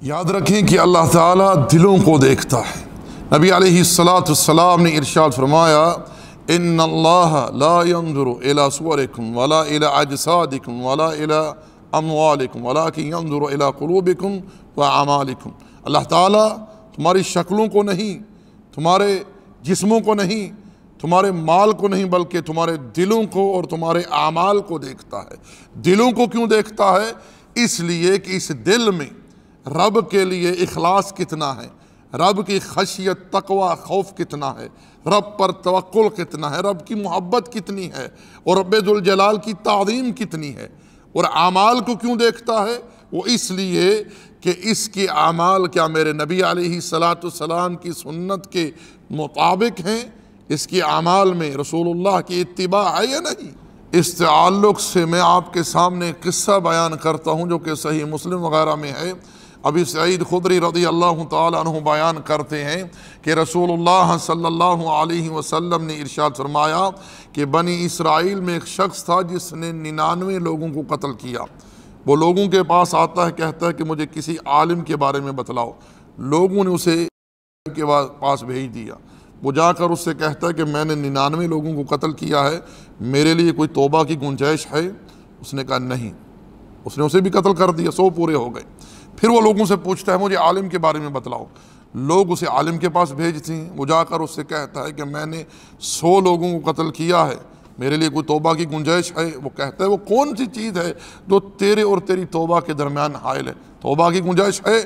یاد رکھیں کہ اللہ تعالیٰ دلوں کو دیکھتا ہے۔ نبی علیہ السلام نے ارشاد فرمایا ان اللہ لا ينظر الى صورکم ولا الى اجسادکم ولا الى اموالکم ولکن ينظر الى قلوبکم واعمالکم۔ اللہ تعالیٰ تمہاری شکلوں کو نہیں، تمہارے جسموں کو نہیں، تمہارے مال کو نہیں، بلکہ تمہارے دلوں کو اور تمہارے اعمال کو دیکھتا ہے۔ دلوں کو کیوں دیکھتا ہے؟ اس لیے کہ اس دل میں رب کے لیے اخلاص کتنا ہے، رب کی خشیت تقوی خوف کتنا ہے، رب پر توکل کتنا ہے، رب کی محبت کتنی ہے، اور رب ذوالجلال کی تعظیم کتنی ہے۔ اور اعمال کو کیوں دیکھتا ہے؟ وہ اس لیے کہ اس کے اعمال کیا میرے نبی علیہ السلام کی سنت کے مطابق ہیں، اس کے اعمال میں رسول اللہ کی اتباع ہے یا نہیں۔ اس تعلق سے میں آپ کے سامنے قصہ بیان کرتا ہوں جو کہ صحیح مسلم وغیرہ میں ہے۔ ابی سعید خدری رضی اللہ تعالیٰ عنہ بیان کرتے ہیں کہ رسول اللہ صلی اللہ علیہ وسلم نے ارشاد فرمایا کہ بنی اسرائیل میں ایک شخص تھا جس نے 99 لوگوں کو قتل کیا۔ وہ لوگوں کے پاس آتا ہے، کہتا ہے کہ مجھے کسی عالم کے بارے میں بتلاؤ۔ لوگوں نے اسے کے پاس بھیج دیا۔ وہ جا کر اس سے کہتا ہے کہ میں نے 99 لوگوں کو قتل کیا ہے، میرے لیے کوئی توبہ کی گنجائش ہے؟ اس نے کہا نہیں۔ اس نے اسے بھی قتل کر دیا، 100 پورے ہو گئے۔ پھر وہ لوگوں سے پوچھتا ہے مجھے عالم کے بارے میں بتلاؤ۔ لوگ اسے عالم کے پاس بھیجتے ہیں۔ وہ جا کر اس سے کہتا ہے کہ میں نے 100 لوگوں کو قتل کیا ہے، میرے لیے کوئی توبہ کی گنجائش ہے؟ وہ کہتا ہے وہ کون سی چیز ہے جو تیرے اور تیری توبہ کے درمیان حائل ہے؟ توبہ کی گنجائش ہے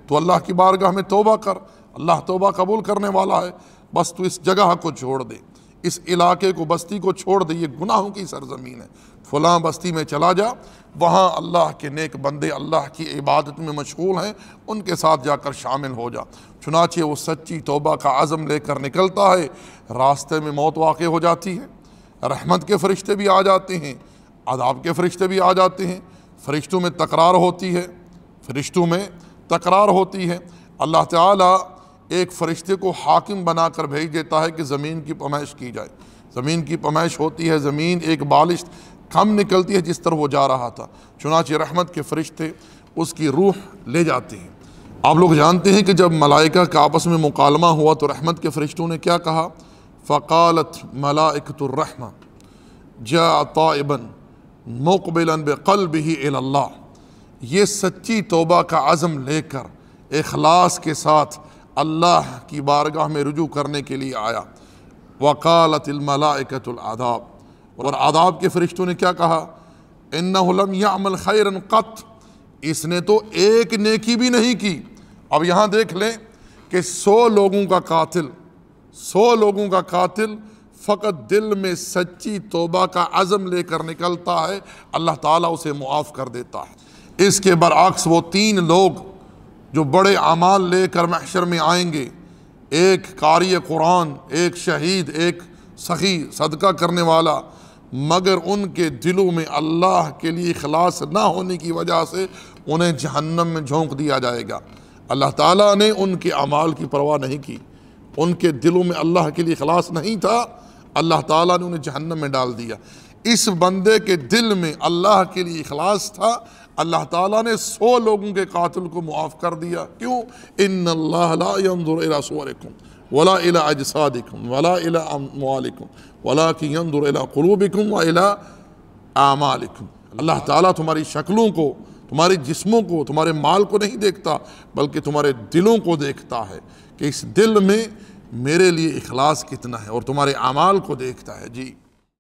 تو اللہ کی بارگاہ میں توبہ کر، اللہ توبہ قبول کرنے والا ہے۔ بس تو اس جگہ کو چھوڑ دے، اس علاقے کو، بستی کو چھوڑ دے، یہ گناہوں کی سرزمین ہے۔ فلاں بستی میں چلا جا، وہاں اللہ کے نیک بندے اللہ کی عبادت میں مشغول ہیں، ان کے ساتھ جا کر شامل ہو جا۔ چنانچہ وہ سچی توبہ کا عزم لے کر نکلتا ہے۔ راستے میں موت واقع ہو جاتی ہے، رحمت کے فرشتے بھی آ جاتے ہیں، عذاب کے فرشتے بھی آ جاتے ہیں، فرشتوں میں تکرار ہوتی ہے۔ اللہ تعالیٰ ایک فرشتے کو حاکم بنا کر بھیج دیتا ہے کہ زمین کی پیمائش کی جائے۔ زمین کی پیمائش ہوتی ہے، زمین ایک بالشت کم نکلتی ہے جس طرح وہ جا رہا تھا۔ چنانچہ رحمت کے فرشتے اس کی روح لے جاتے ہیں۔ آپ لوگ جانتے ہیں کہ جب ملائکہ کا آپس میں مکالمہ ہوا تو رحمت کے فرشتوں نے کیا کہا؟ فقالت ملائکۃ الرحمہ جاء طائبا مقبلا بقلبہ الی اللہ۔ یہ سچی توبہ کا عزم لے کر اخلاص کے ساتھ اللہ کی بارگاہ میں رجوع کرنے کے لیے آیا۔ وقالت الملائکۃ العذاب، اور عذاب کے فرشتوں نے کیا کہا؟ انہ لم یعمل خیرا قط، اس نے تو ایک نیکی بھی نہیں کی۔ اب یہاں دیکھ لیں کہ 100 لوگوں کا قاتل فقط دل میں سچی توبہ کا عزم لے کر نکلتا ہے، اللہ تعالیٰ اسے معاف کر دیتا ہے۔ اس کے برعکس وہ 3 لوگ جو بڑے اعمال لے کر محشر میں آئیں گے، ایک قاری قرآن، ایک شہید، ایک سخی صدقہ کرنے والا، مگر ان کے دلوں میں اللہ کے لیے اخلاص نہ ہونے کی وجہ سے انہیں جہنم میں جھونک دیا جائے گا۔ اللہ تعالیٰ نے ان کے اعمال کی پرواہ نہیں کی، ان کے دلوں میں اللہ کے لیے اخلاص نہیں تھا، اللہ تعالیٰ نے انہیں جہنم میں ڈال دیا۔ اس بندے کے دل میں اللہ کے لیے اخلاص تھا، اللہ تعالیٰ نے 100 لوگوں کے قاتل کو معاف کر دیا۔ کیوں؟ ان اللہ لا ينظر الى صورکم ولا الى اجسادکم ولا الى اموالکم ولکن ينظر الى قلوبکم والى اعمالکم۔ اللہ تعالیٰ تمہاری شکلوں کو، تمہارے جسموں کو، تمہارے مال کو نہیں دیکھتا، بلکہ تمہارے دلوں کو دیکھتا ہے کہ اس دل میں میرے لیے اخلاص کتنا ہے، اور تمہارے اعمال کو دیکھتا ہے۔ جی